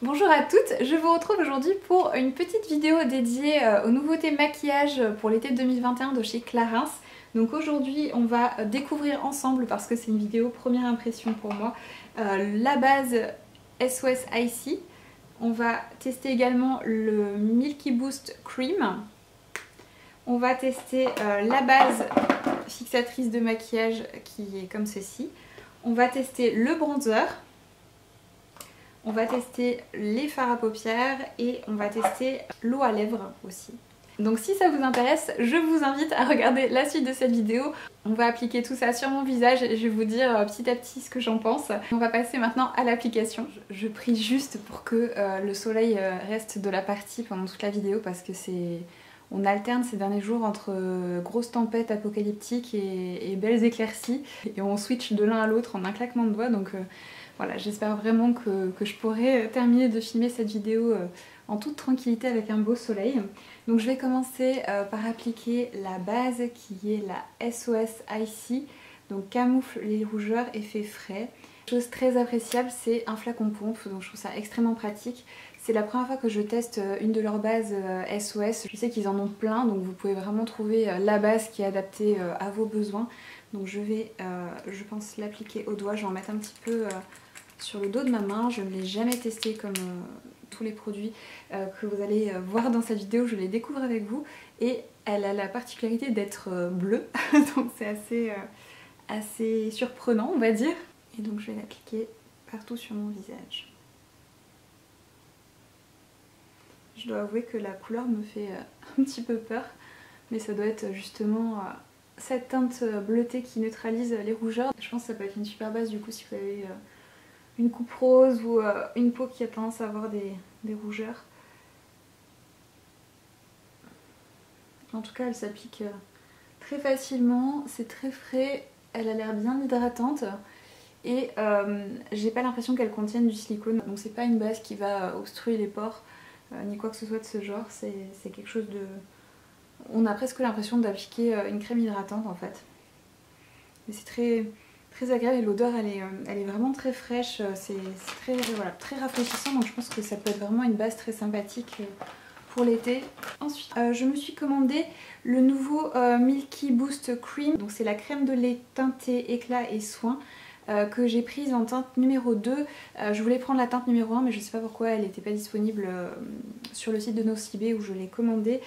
Bonjour à toutes, je vous retrouve aujourd'hui pour une petite vidéo dédiée aux nouveautés maquillage pour l'été 2021 de chez Clarins. Donc aujourd'hui on va découvrir ensemble, parce que c'est une vidéo première impression pour moi, la base SOS Icy. On va tester également le Milky Boost Cream. On va tester la base fixatrice de maquillage qui est comme ceci. On va tester le bronzer. On va tester les fards à paupières et on va tester l'eau à lèvres aussi. Donc si ça vous intéresse, je vous invite à regarder la suite de cette vidéo. On va appliquer tout ça sur mon visage et je vais vous dire petit à petit ce que j'en pense. On va passer maintenant à l'application. Je prie juste pour que le soleil reste de la partie pendant toute la vidéo parce que c'est... On alterne ces derniers jours entre grosses tempêtes apocalyptiques et belles éclaircies. Et on switch de l'un à l'autre en un claquement de doigts. Donc voilà, j'espère vraiment que je pourrai terminer de filmer cette vidéo en toute tranquillité avec un beau soleil. Donc je vais commencer par appliquer la base qui est la SOS Icy. Donc camoufle les rougeurs, effet frais. Chose très appréciable, c'est un flacon pompe, donc je trouve ça extrêmement pratique. C'est la première fois que je teste une de leurs bases SOS. Je sais qu'ils en ont plein, donc vous pouvez vraiment trouver la base qui est adaptée à vos besoins. Donc je vais, je pense, l'appliquer au doigt. Je vais en mettre un petit peu sur le dos de ma main. Je ne l'ai jamais testé comme tous les produits que vous allez voir dans cette vidéo. Je les découvre avec vous. Et elle a la particularité d'être bleue, donc c'est assez surprenant, on va dire. Et donc je vais l'appliquer partout sur mon visage. Je dois avouer que la couleur me fait un petit peu peur, mais ça doit être justement cette teinte bleutée qui neutralise les rougeurs. Je pense que ça peut être une super base du coup si vous avez une coupe rose ou une peau qui a tendance à avoir des rougeurs. En tout cas elle s'applique très facilement, c'est très frais, elle a l'air bien hydratante. Et j'ai pas l'impression qu'elle contienne du silicone, donc c'est pas une base qui va obstruer les pores ni quoi que ce soit de ce genre, c'est quelque chose de... On a presque l'impression d'appliquer une crème hydratante en fait. Mais c'est très agréable et l'odeur elle est vraiment très fraîche, c'est voilà, très rafraîchissant, donc je pense que ça peut être vraiment une base très sympathique pour l'été. Ensuite, je me suis commandé le nouveau Milky Boost Cream, donc c'est la crème de lait teintée éclat et soin. Que j'ai prise en teinte numéro 2. Je voulais prendre la teinte numéro 1 mais je sais pas pourquoi elle n'était pas disponible sur le site de Nocibé où je l'ai commandé.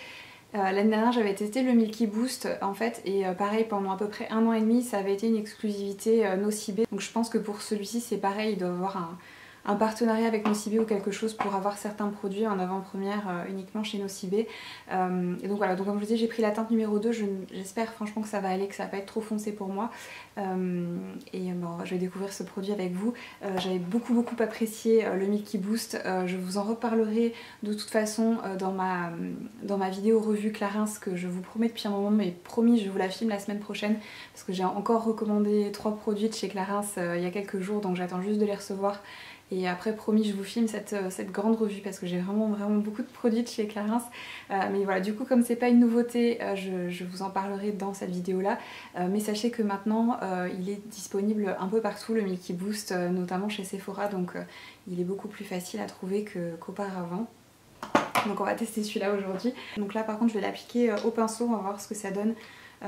L'année dernière j'avais testé le Milky Boost en fait et pareil pendant à peu près 1 an et demi ça avait été une exclusivité Nocibé. Donc je pense que pour celui-ci c'est pareil, il doit avoir un partenariat avec Nocibé ou quelque chose pour avoir certains produits en avant-première uniquement chez Nocibé. Et donc voilà, donc comme je vous dis j'ai pris la teinte numéro 2, j'espère franchement que ça va aller, que ça va pas être trop foncé pour moi. Et bon, je vais découvrir ce produit avec vous. J'avais beaucoup apprécié le Milky Boost, je vous en reparlerai de toute façon dans ma vidéo revue Clarins que je vous promets depuis un moment, mais promis je vous la filme la semaine prochaine parce que j'ai encore recommandé 3 produits de chez Clarins il y a quelques jours, donc j'attends juste de les recevoir. Et après promis je vous filme cette grande revue parce que j'ai vraiment beaucoup de produits de chez Clarins. Mais voilà, du coup comme c'est pas une nouveauté, je vous en parlerai dans cette vidéo là. Mais sachez que maintenant il est disponible un peu partout le Milky Boost, notamment chez Sephora, donc il est beaucoup plus facile à trouver qu'auparavant. Donc on va tester celui-là aujourd'hui. Donc là par contre je vais l'appliquer au pinceau, on va voir ce que ça donne.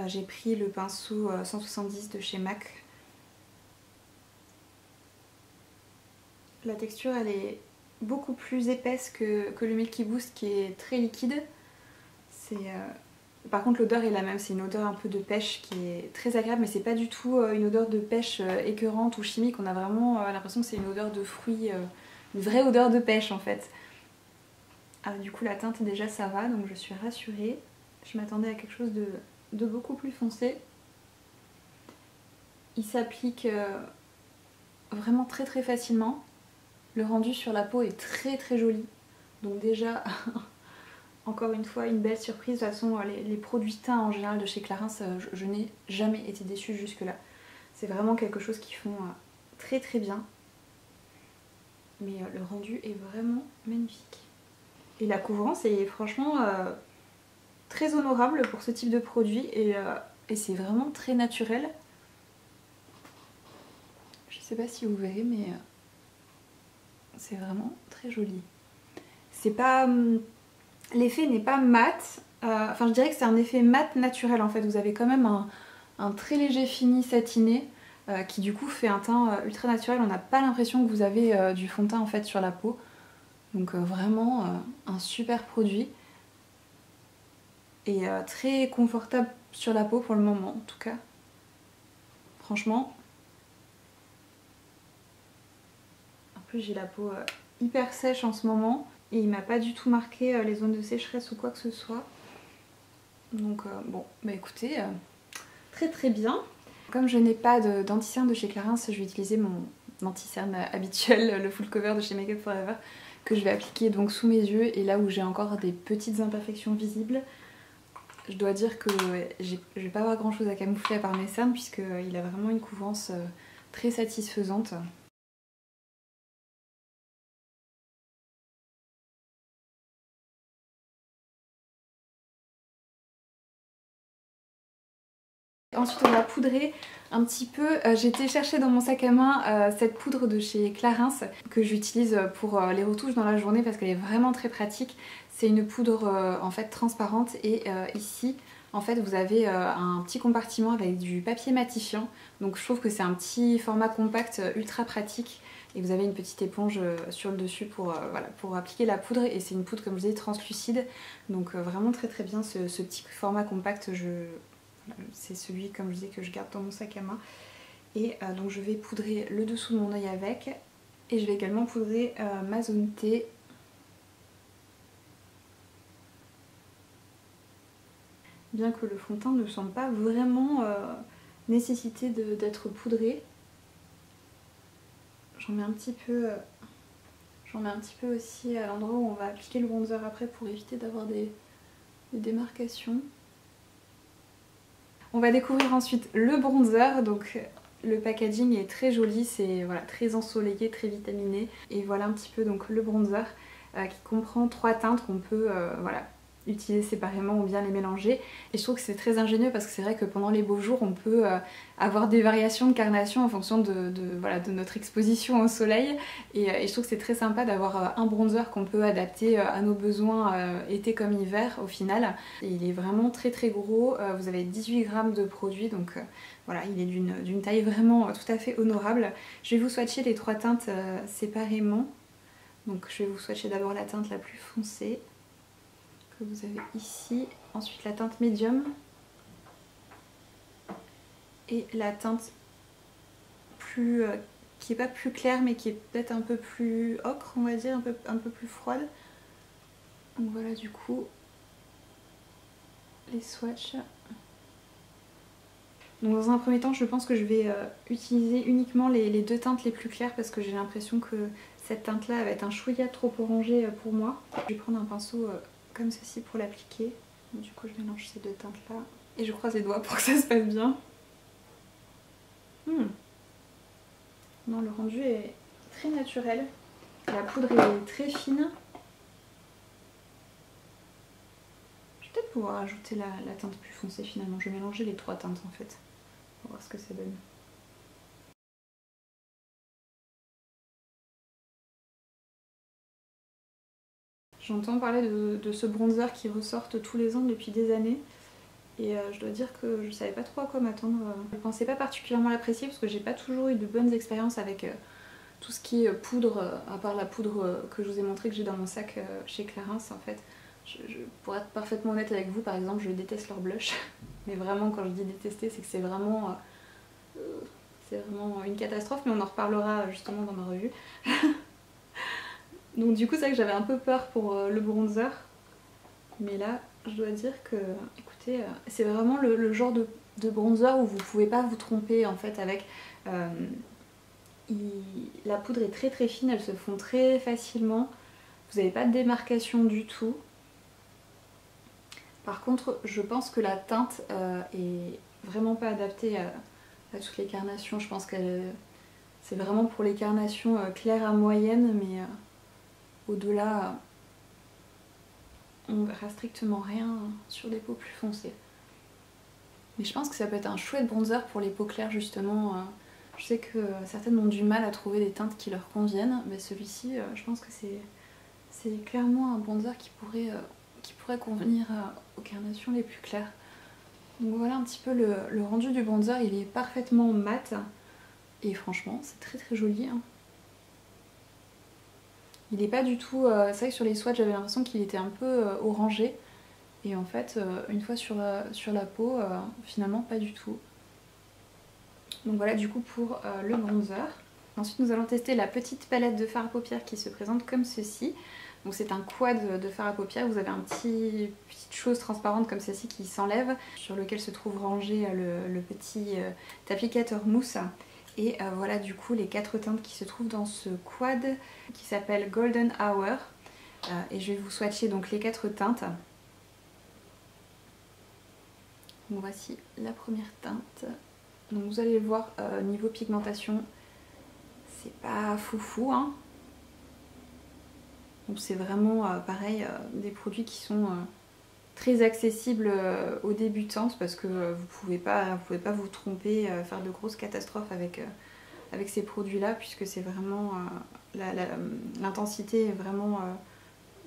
J'ai pris le pinceau 170 de chez MAC. La texture elle est beaucoup plus épaisse que le Milky Boost qui est très liquide. Par contre l'odeur est la même, c'est une odeur un peu de pêche qui est très agréable, mais c'est pas du tout une odeur de pêche écœurante ou chimique. On a vraiment l'impression que c'est une odeur de fruits, une vraie odeur de pêche en fait. Alors, du coup la teinte déjà ça va, donc je suis rassurée. Je m'attendais à quelque chose de beaucoup plus foncé. Il s'applique vraiment très facilement. Le rendu sur la peau est très joli. Donc déjà, encore une fois, une belle surprise. De toute façon, les produits teints en général de chez Clarins, je n'ai jamais été déçue jusque là. C'est vraiment quelque chose qu'ils font très bien. Mais le rendu est vraiment magnifique. Et la couvrance est franchement très honorable pour ce type de produit. Et c'est vraiment très naturel. Je sais pas si vous verrez, mais c'est vraiment très joli. C'est pas... l'effet n'est pas mat, enfin je dirais que c'est un effet mat naturel en fait. Vous avez quand même un très léger fini satiné qui du coup fait un teint ultra naturel. On n'a pas l'impression que vous avez du fond de teint en fait sur la peau. Donc vraiment un super produit. Et très confortable sur la peau pour le moment en tout cas. Franchement. En plus j'ai la peau hyper sèche en ce moment. Et il m'a pas du tout marqué les zones de sécheresse ou quoi que ce soit. Donc bon, bah écoutez, très très bien. Comme je n'ai pas d'anti-cerne de chez Clarins, je vais utiliser mon anti-cerne habituel, le full cover de chez Make Up For Ever, que je vais appliquer donc sous mes yeux et là où j'ai encore des petites imperfections visibles. Je dois dire que je vais pas avoir grand chose à camoufler à part mes cernes puisqu'il a vraiment une couvrance très satisfaisante. Ensuite on va poudrer un petit peu. J'ai été chercher dans mon sac à main cette poudre de chez Clarins que j'utilise pour les retouches dans la journée parce qu'elle est vraiment très pratique. C'est une poudre en fait transparente et ici en fait vous avez un petit compartiment avec du papier matifiant. Donc je trouve que c'est un petit format compact ultra pratique. Et vous avez une petite éponge sur le dessus pour, voilà, pour appliquer la poudre. Et c'est une poudre comme je disais translucide. Donc vraiment très très bien ce petit format compact. C'est celui, comme je disais, que je garde dans mon sac à main. Et donc je vais poudrer le dessous de mon œil avec. Et je vais également poudrer ma zone T. Bien que le fond de teint ne semble pas vraiment nécessiter d'être poudré. J'en mets un petit peu... J'en mets un petit peu aussi à l'endroit où on va appliquer le bronzer après pour éviter d'avoir des démarcations. On va découvrir ensuite le bronzer, donc le packaging est très joli, c'est voilà, très ensoleillé, très vitaminé. Et voilà un petit peu donc le bronzer qui comprend 3 teintes qu'on peut voilà, utiliser séparément ou bien les mélanger. Et je trouve que c'est très ingénieux parce que c'est vrai que pendant les beaux jours on peut avoir des variations de carnation en fonction voilà, de notre exposition au soleil. Et je trouve que c'est très sympa d'avoir un bronzer qu'on peut adapter à nos besoins été comme hiver au final. Et il est vraiment très très gros, vous avez 18 grammes de produit donc voilà, il est d'une taille vraiment tout à fait honorable. Je vais vous swatcher les 3 teintes séparément. Donc je vais vous swatcher d'abord la teinte la plus foncée que vous avez ici, ensuite la teinte médium et la teinte plus qui est pas plus claire mais qui est peut-être un peu plus ocre, on va dire, un peu plus froide. Donc voilà du coup les swatchs. Donc dans un premier temps je pense que je vais utiliser uniquement les 2 teintes les plus claires parce que j'ai l'impression que cette teinte là va être un chouïa trop orangé pour moi. Je vais prendre un pinceau comme ceci pour l'appliquer. Du coup je mélange ces 2 teintes là et je croise les doigts pour que ça se passe bien. Non, le rendu est très naturel. La poudre est très fine. Je vais peut-être pouvoir ajouter la teinte plus foncée finalement. Je vais mélanger les 3 teintes en fait. On va voir ce que ça donne. J'entends parler de ce bronzer qui ressortent tous les ans depuis des années. Et je dois dire que je savais pas trop à quoi m'attendre. Je pensais pas particulièrement l'apprécier parce que j'ai pas toujours eu de bonnes expériences avec tout ce qui est poudre, à part la poudre que je vous ai montré que j'ai dans mon sac chez Clarins en fait. Pour être parfaitement honnête avec vous, par exemple, je déteste leur blush. Mais vraiment, quand je dis détester, c'est que c'est vraiment une catastrophe, mais on en reparlera justement dans ma revue. Donc du coup, c'est vrai que j'avais un peu peur pour le bronzer. Mais là, je dois dire que, écoutez, c'est vraiment le genre de bronzer où vous pouvez pas vous tromper en fait avec... la poudre est très très fine, elle se fond très facilement. Vous n'avez pas de démarcation du tout. Par contre, je pense que la teinte est vraiment pas adaptée à toutes les carnations. Je pense que c'est vraiment pour les carnations claires à moyennes, mais au-delà, on ne verra strictement rien sur des peaux plus foncées. Mais je pense que ça peut être un chouette bronzer pour les peaux claires justement, Je sais que certaines ont du mal à trouver des teintes qui leur conviennent, mais celui-ci, je pense que c'est clairement un bronzer qui pourrait convenir aux carnations les plus claires. Donc voilà un petit peu le rendu du bronzer, il est parfaitement mat et franchement c'est très très joli. Hein. Il n'est pas du tout... c'est vrai que sur les swatchs j'avais l'impression qu'il était un peu orangé et en fait une fois sur la peau, finalement pas du tout. Donc voilà du coup pour le bronzer. Ensuite nous allons tester la petite palette de fard à paupières qui se présente comme ceci. Donc c'est un quad de fard à paupières, vous avez une petite chose transparente comme celle-ci qui s'enlève, sur lequel se trouve rangé le petit applicateur mousse. Et voilà du coup les 4 teintes qui se trouvent dans ce quad qui s'appelle Golden Hour. Et je vais vous swatcher donc les 4 teintes. Donc voici la première teinte. Donc vous allez le voir, niveau pigmentation, c'est pas foufou, hein. Donc c'est vraiment pareil, des produits qui sont très accessibles aux débutantes parce que vous pouvez pas vous tromper, faire de grosses catastrophes avec ces produits-là puisque c'est vraiment l'intensité est vraiment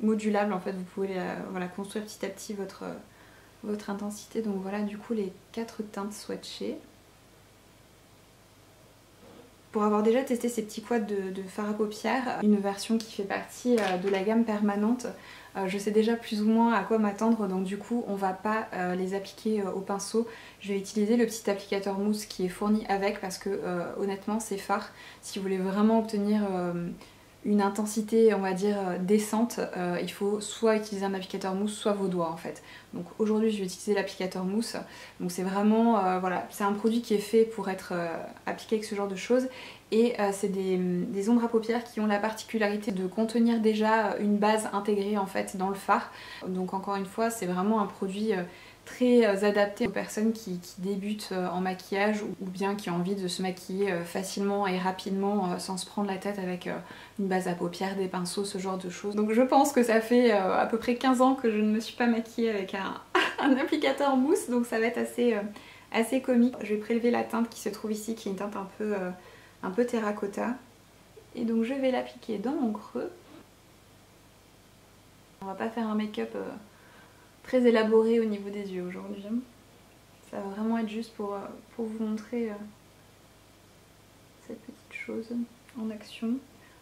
modulable en fait. Vous pouvez voilà, construire petit à petit votre intensité. Donc voilà du coup les 4 teintes swatchées. Pour avoir déjà testé ces petits quads de fard à paupières, une version qui fait partie de la gamme permanente, je sais déjà plus ou moins à quoi m'attendre, donc du coup on va pas les appliquer au pinceau. Je vais utiliser le petit applicateur mousse qui est fourni avec parce que honnêtement c'est fard. Si vous voulez vraiment obtenir une intensité on va dire décente, il faut soit utiliser un applicateur mousse soit vos doigts en fait. Donc aujourd'hui je vais utiliser l'applicateur mousse, donc c'est vraiment voilà, c'est un produit qui est fait pour être appliqué avec ce genre de choses et c'est des ombres à paupières qui ont la particularité de contenir déjà une base intégrée en fait dans le fard. Donc encore une fois c'est vraiment un produit très adapté aux personnes qui débutent en maquillage ou bien qui ont envie de se maquiller facilement et rapidement sans se prendre la tête avec une base à paupières, des pinceaux, ce genre de choses. Donc je pense que ça fait à peu près 15 ans que je ne me suis pas maquillée avec un applicateur mousse, donc ça va être assez comique. Je vais prélever la teinte qui se trouve ici, qui est une teinte un peu terracotta. Et donc je vais l'appliquer dans mon creux. On va pas faire un make-up très élaboré au niveau des yeux aujourd'hui. Ça va vraiment être juste pour vous montrer cette petite chose en action.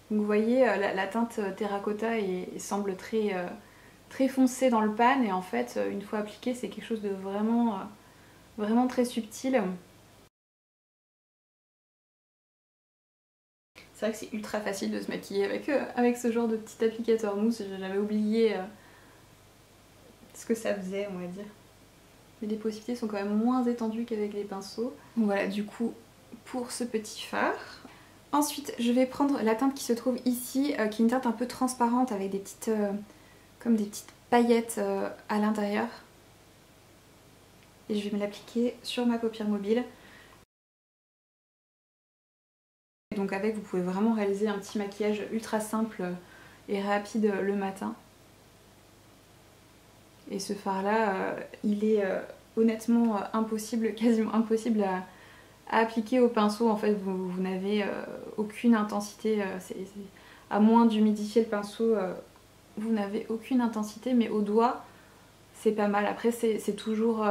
Donc vous voyez la teinte terracotta semble très foncée dans le pan et en fait une fois appliquée c'est quelque chose de vraiment très subtil. C'est vrai que c'est ultra facile de se maquiller avec ce genre de petit applicateur mousse, j'avais oublié ce que ça faisait on va dire. Mais les possibilités sont quand même moins étendues qu'avec les pinceaux. Donc voilà du coup pour ce petit fard. Ensuite je vais prendre la teinte qui se trouve ici, qui est une teinte un peu transparente avec des petites, comme des petites paillettes à l'intérieur. Et je vais me l'appliquer sur ma paupière mobile. Donc avec vous pouvez vraiment réaliser un petit maquillage ultra simple et rapide le matin. Et ce fard là il est honnêtement impossible, quasiment impossible à appliquer au pinceau. En fait vous n'avez aucune intensité, à moins d'humidifier le pinceau vous n'avez aucune intensité, mais au doigt c'est pas mal. Après c'est toujours,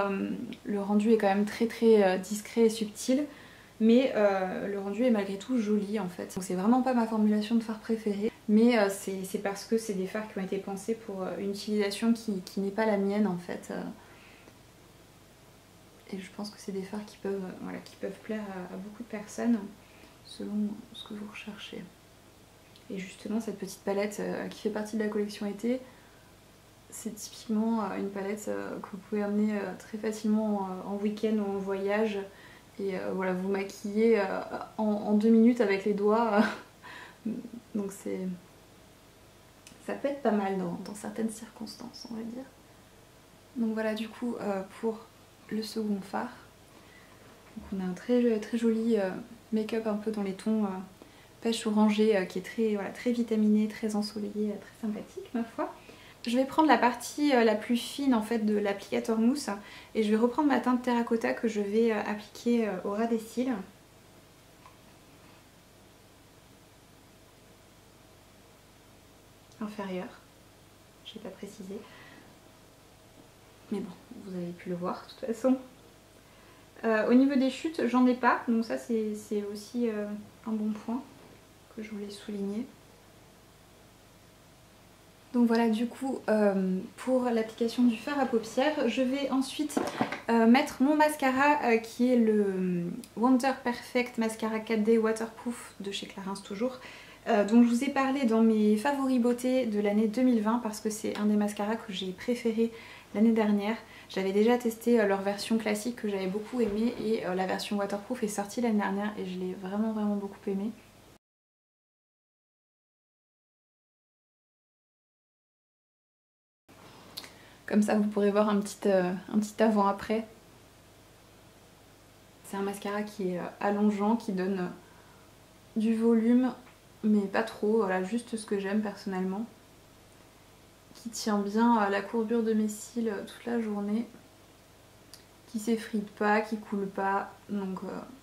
le rendu est quand même très discret et subtil. Mais le rendu est malgré tout joli en fait. Donc c'est vraiment pas ma formulation de fard préférée, mais c'est parce que c'est des fards qui ont été pensés pour une utilisation qui n'est pas la mienne en fait. Et je pense que c'est des fards qui peuvent plaire à beaucoup de personnes selon ce que vous recherchez. Et justement cette petite palette qui fait partie de la collection été, c'est typiquement une palette que vous pouvez amener très facilement en week-end ou en voyage. Et voilà, vous maquillez en 2 minutes avec les doigts. Donc ça peut être pas mal dans certaines circonstances, on va dire. Donc voilà du coup pour le second fard. Donc on a un très joli make-up un peu dans les tons pêche orangé qui est très vitaminé, très ensoleillé, très sympathique ma foi. Je vais prendre la partie la plus fine en fait de l'applicateur mousse et je vais reprendre ma teinte terracotta que je vais appliquer au ras des cils. inférieur. Je n'ai pas précisé. Mais bon, vous avez pu le voir de toute façon. Au niveau des chutes, j'en ai pas. Donc ça c'est aussi un bon point que je voulais souligner. Donc voilà, du coup, pour l'application du fard à paupières, je vais ensuite mettre mon mascara qui est le Wonder Perfect Mascara 4D Waterproof de chez Clarins toujours. Dont je vous ai parlé dans mes favoris beauté de l'année 2020 parce que c'est un des mascaras que j'ai préféré l'année dernière. J'avais déjà testé leur version classique que j'avais beaucoup aimée et la version waterproof est sortie l'année dernière et je l'ai vraiment beaucoup aimée. Comme ça vous pourrez voir un petit avant-après. C'est un mascara qui est allongeant, qui donne du volume mais pas trop, voilà, juste ce que j'aime personnellement. Qui tient bien la courbure de mes cils toute la journée. Qui s'effrite pas, qui coule pas, donc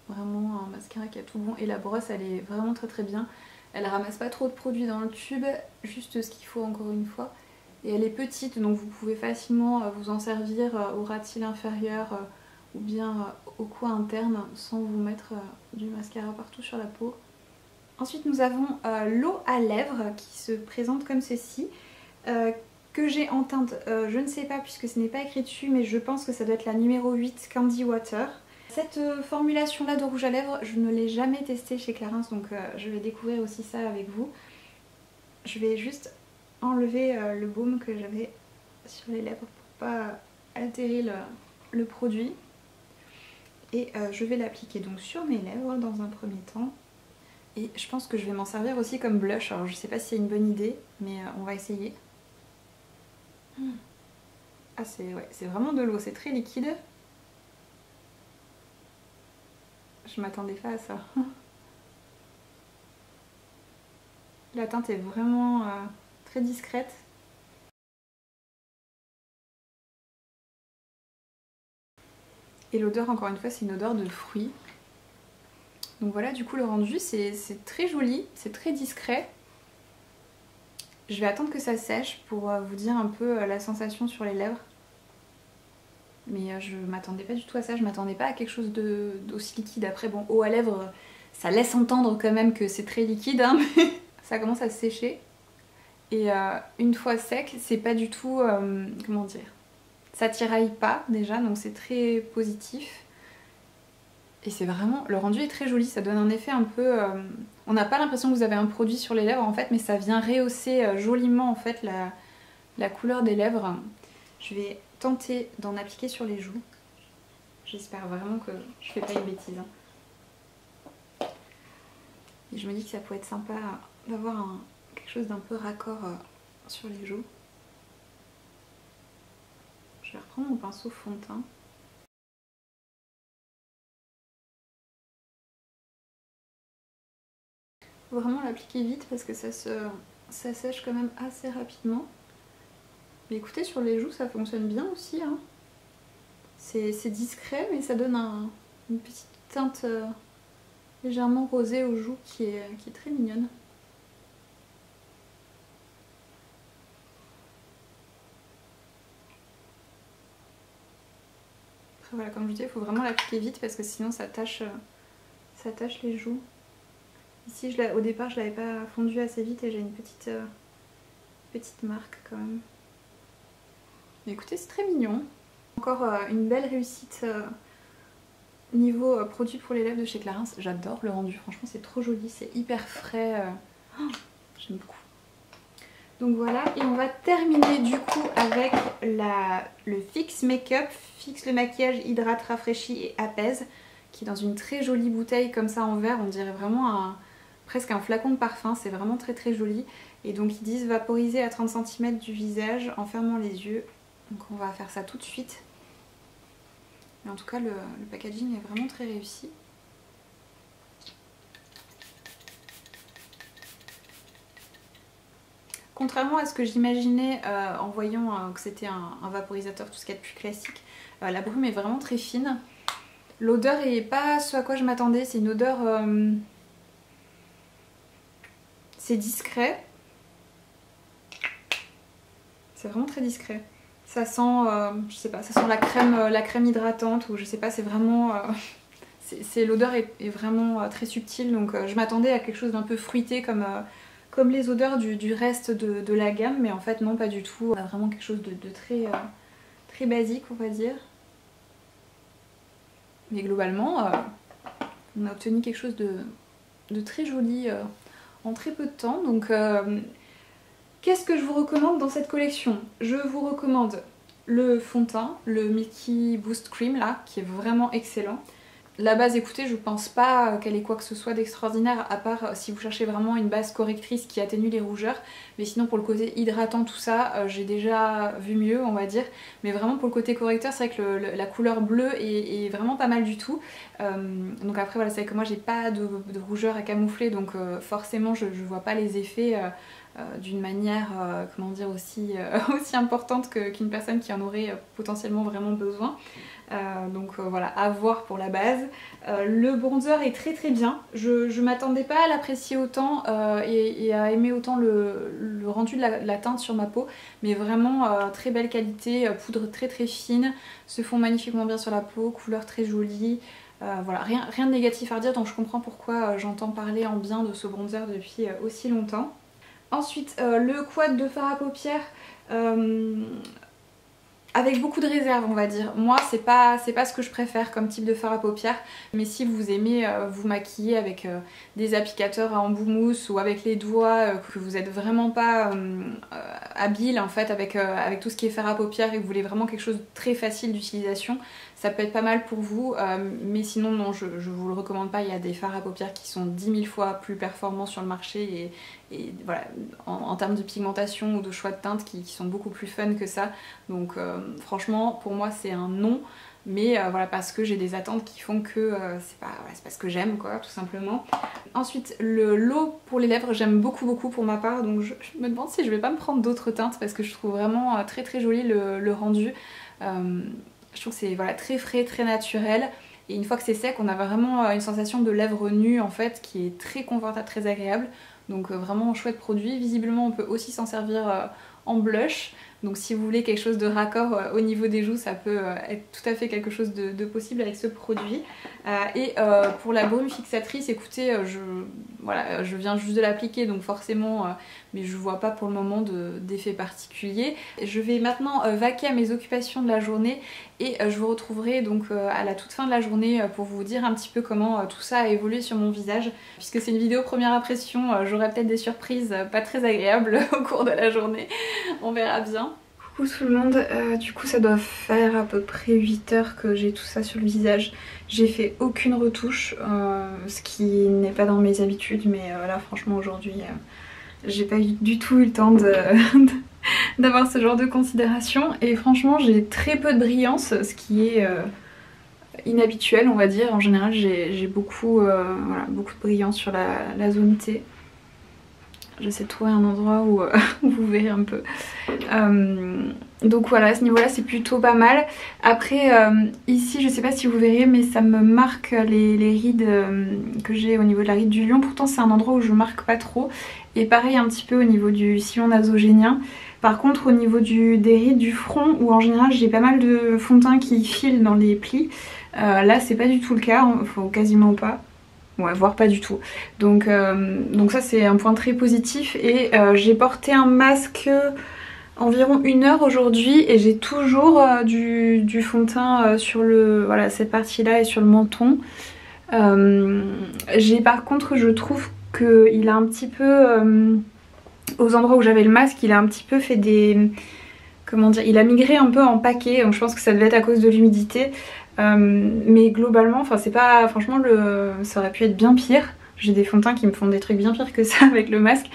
vraiment un mascara qui a tout bon. Et la brosse elle est vraiment très bien. Elle ramasse pas trop de produits dans le tube, juste ce qu'il faut encore une fois. Et elle est petite donc vous pouvez facilement vous en servir au ras de cils inférieur ou bien au coin interne sans vous mettre du mascara partout sur la peau. Ensuite nous avons l'eau à lèvres qui se présente comme ceci. Que j'ai en teinte, je ne sais pas puisque ce n'est pas écrit dessus, mais je pense que ça doit être la numéro 8 Candy Water. Cette formulation là de rouge à lèvres, je ne l'ai jamais testée chez Clarins, donc je vais découvrir aussi ça avec vous. Je vais juste enlever le baume que j'avais sur les lèvres pour pas altérer le produit. Et je vais l'appliquer donc sur mes lèvres dans un premier temps. Et je pense que je vais m'en servir aussi comme blush, alors je sais pas si c'est une bonne idée, mais on va essayer. Ah c'est vraiment de l'eau, c'est très liquide. Je m'attendais pas à ça. La teinte est vraiment très discrète. Et l'odeur encore une fois c'est une odeur de fruits. Donc voilà, du coup le rendu c'est très joli, c'est très discret. Je vais attendre que ça sèche pour vous dire un peu la sensation sur les lèvres. Mais je m'attendais pas du tout à ça, je m'attendais pas à quelque chose d'aussi liquide. Après bon, eau à lèvres, ça laisse entendre quand même que c'est très liquide, hein, mais ça commence à se sécher. Et une fois sec, c'est pas du tout, comment dire, ça tiraille pas déjà, donc c'est très positif. Et c'est vraiment, le rendu est très joli, ça donne un effet un peu... on n'a pas l'impression que vous avez un produit sur les lèvres en fait, mais ça vient rehausser joliment en fait la couleur des lèvres. Je vais tenter d'en appliquer sur les joues. J'espère vraiment que je fais pas une bêtise. Et je me dis que ça pourrait être sympa d'avoir quelque chose d'un peu raccord sur les joues. Je vais reprendre mon pinceau fond de teint. Faut vraiment l'appliquer vite parce que ça sèche quand même assez rapidement. Mais écoutez, sur les joues ça fonctionne bien aussi, hein. C'est discret mais ça donne une petite teinte légèrement rosée aux joues qui est très mignonne. Après voilà, comme je disais, il faut vraiment l'appliquer vite parce que sinon ça tâche les joues. Ici au départ je l'avais pas fondu assez vite et j'ai une petite marque quand même. Mais écoutez, c'est très mignon. Encore une belle réussite niveau produit pour les lèvres de chez Clarins. J'adore le rendu, franchement c'est trop joli, c'est hyper frais. J'aime beaucoup. Donc voilà, et on va terminer du coup avec le Fix Make-up, fixe le maquillage, hydrate, rafraîchit et apaise, qui est dans une très jolie bouteille comme ça en verre, on dirait vraiment presque un flacon de parfum, c'est vraiment très joli. Et donc ils disent vaporiser à 30 cm du visage en fermant les yeux. Donc on va faire ça tout de suite. Mais en tout cas le packaging est vraiment très réussi. Contrairement à ce que j'imaginais en voyant que c'était un vaporisateur, tout ce qu'il y a de plus classique, la brume est vraiment très fine. L'odeur est pas ce à quoi je m'attendais, c'est une odeur... c'est discret. C'est vraiment très discret. Ça sent, je sais pas, ça sent la crème hydratante ou je sais pas, c'est vraiment... l'odeur est vraiment très subtile, donc je m'attendais à quelque chose d'un peu fruité comme les odeurs du reste de la gamme, mais en fait non, pas du tout. On a vraiment quelque chose de très basique, on va dire. Mais globalement, on a obtenu quelque chose de très joli en très peu de temps. Donc qu'est-ce que je vous recommande dans cette collection? Je vous recommande le fond de teint, le Milky Boost Cream là, qui est vraiment excellent. La base, écoutez, je pense pas qu'elle ait quoi que ce soit d'extraordinaire, à part si vous cherchez vraiment une base correctrice qui atténue les rougeurs. Mais sinon, pour le côté hydratant, tout ça, j'ai déjà vu mieux, on va dire. Mais vraiment, pour le côté correcteur, c'est vrai que la couleur bleue est vraiment pas mal du tout. Donc après, voilà, c'est vrai que moi, j'ai pas de rougeur à camoufler, donc forcément, je vois pas les effets d'une manière, comment dire, aussi importante qu'une personne qui en aurait potentiellement vraiment besoin. Donc voilà, à voir pour la base. Le bronzer est très bien. Je m'attendais pas à l'apprécier autant et à aimer autant le rendu de la teinte sur ma peau, mais vraiment très belle qualité, poudre très fine, se fond magnifiquement bien sur la peau, couleur très jolie. Voilà, rien de négatif à redire, donc je comprends pourquoi j'entends parler en bien de ce bronzer depuis aussi longtemps. Ensuite, le quad de fard à paupières. Avec beaucoup de réserve, on va dire. Moi, c'est pas ce que je préfère comme type de fard à paupières. Mais si vous aimez vous maquiller avec des applicateurs à embout mousse ou avec les doigts, que vous êtes vraiment pas habile en fait avec tout ce qui est fard à paupières et que vous voulez vraiment quelque chose de très facile d'utilisation, ça peut être pas mal pour vous. Mais sinon, non, je vous le recommande pas. Il y a des fards à paupières qui sont 10 000 fois plus performants sur le marché et voilà, en termes de pigmentation ou de choix de teinte qui sont beaucoup plus fun que ça. Donc franchement, pour moi, c'est un non. Mais voilà, parce que j'ai des attentes qui font que c'est pas ce que j'aime, quoi, tout simplement. Ensuite, l'eau pour les lèvres, j'aime beaucoup pour ma part. Donc je me demande si je vais pas me prendre d'autres teintes parce que je trouve vraiment très joli le rendu. Je trouve que c'est voilà, très frais, très naturel. Et une fois que c'est sec, on a vraiment une sensation de lèvres nues en fait qui est très confortable, très agréable. Donc vraiment chouette produit. Visiblement, on peut aussi s'en servir en blush. Donc si vous voulez quelque chose de raccord au niveau des joues, ça peut être tout à fait quelque chose de possible avec ce produit. Et pour la brume fixatrice, écoutez, je viens juste de l'appliquer, donc forcément, mais je vois pas pour le moment d'effet particulier. Je vais maintenant vaquer à mes occupations de la journée et je vous retrouverai donc à la toute fin de la journée pour vous dire un petit peu comment tout ça a évolué sur mon visage. Puisque c'est une vidéo première impression, j'aurai peut-être des surprises pas très agréables au cours de la journée. On verra bien. Coucou tout le monde, du coup ça doit faire à peu près 8 heures que j'ai tout ça sur le visage. J'ai fait aucune retouche, ce qui n'est pas dans mes habitudes, mais là franchement aujourd'hui j'ai pas du tout eu le temps d'avoir ce genre de considération. Et franchement j'ai très peu de brillance, ce qui est inhabituel on va dire. En général j'ai beaucoup, voilà, beaucoup de brillance sur la zone T. J'essaie de trouver un endroit où vous verrez un peu. Donc voilà, à ce niveau-là, c'est plutôt pas mal. Après, ici, je sais pas si vous verrez, mais ça me marque les rides que j'ai au niveau de la ride du lion. Pourtant, c'est un endroit où je marque pas trop. Et pareil, un petit peu au niveau du sillon nasogénien. Par contre, au niveau des rides du front, où en général, j'ai pas mal de fond de teint qui file dans les plis. Là, c'est pas du tout le cas, faut quasiment pas. Ouais, voire pas du tout. Donc ça c'est un point très positif. Et j'ai porté un masque environ 1 heure aujourd'hui et j'ai toujours du fond de teint sur voilà, cette partie là et sur le menton. Par contre je trouve qu'il a un petit peu aux endroits où j'avais le masque, il a un petit peu fait des... Comment dire, il a migré un peu en paquet, donc je pense que ça devait être à cause de l'humidité. Mais globalement, enfin c'est pas... Franchement, ça aurait pu être bien pire. J'ai des fonds de teint qui me font des trucs bien pires que ça avec le masque.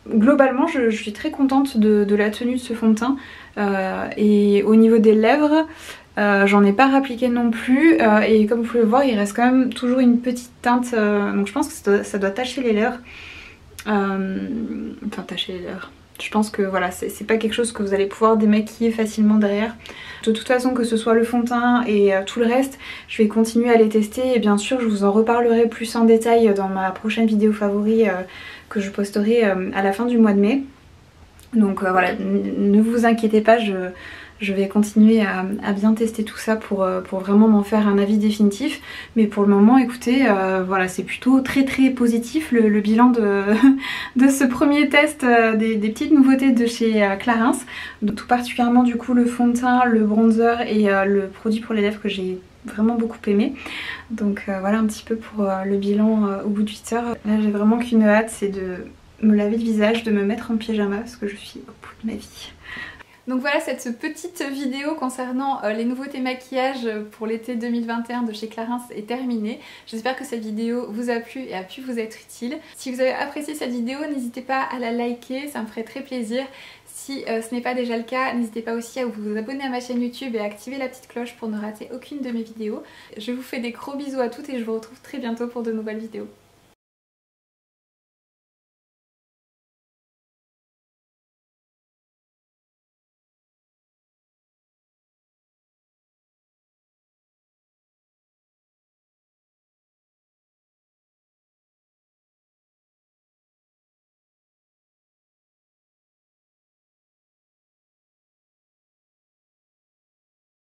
Globalement, je suis très contente de la tenue de ce fond de teint. Et au niveau des lèvres, j'en ai pas rappliqué non plus. Et comme vous pouvez le voir, il reste quand même toujours une petite teinte. Donc je pense que ça doit tacher les lèvres. Enfin, tacher les lèvres. Je pense que voilà, c'est pas quelque chose que vous allez pouvoir démaquiller facilement derrière. De toute façon, que ce soit le fond de teint et tout le reste, je vais continuer à les tester et bien sûr je vous en reparlerai plus en détail dans ma prochaine vidéo favori que je posterai à la fin du mois de mai. Donc voilà, ne vous inquiétez pas, je vais continuer à bien tester tout ça pour vraiment m'en faire un avis définitif. Mais pour le moment, écoutez, voilà, c'est plutôt très positif le bilan de ce premier test des petites nouveautés de chez Clarins. Donc, tout particulièrement du coup le fond de teint, le bronzer et le produit pour les lèvres que j'ai vraiment beaucoup aimé. Donc voilà un petit peu pour le bilan au bout de 8 heures. Là j'ai vraiment qu'une hâte, c'est de me laver le visage, de me mettre en pyjama parce que je suis au bout de ma vie. Donc voilà, cette petite vidéo concernant les nouveautés maquillage pour l'été 2021 de chez Clarins est terminée. J'espère que cette vidéo vous a plu et a pu vous être utile. Si vous avez apprécié cette vidéo, n'hésitez pas à la liker, ça me ferait très plaisir. Si ce n'est pas déjà le cas, n'hésitez pas aussi à vous abonner à ma chaîne YouTube et à activer la petite cloche pour ne rater aucune de mes vidéos. Je vous fais des gros bisous à toutes et je vous retrouve très bientôt pour de nouvelles vidéos.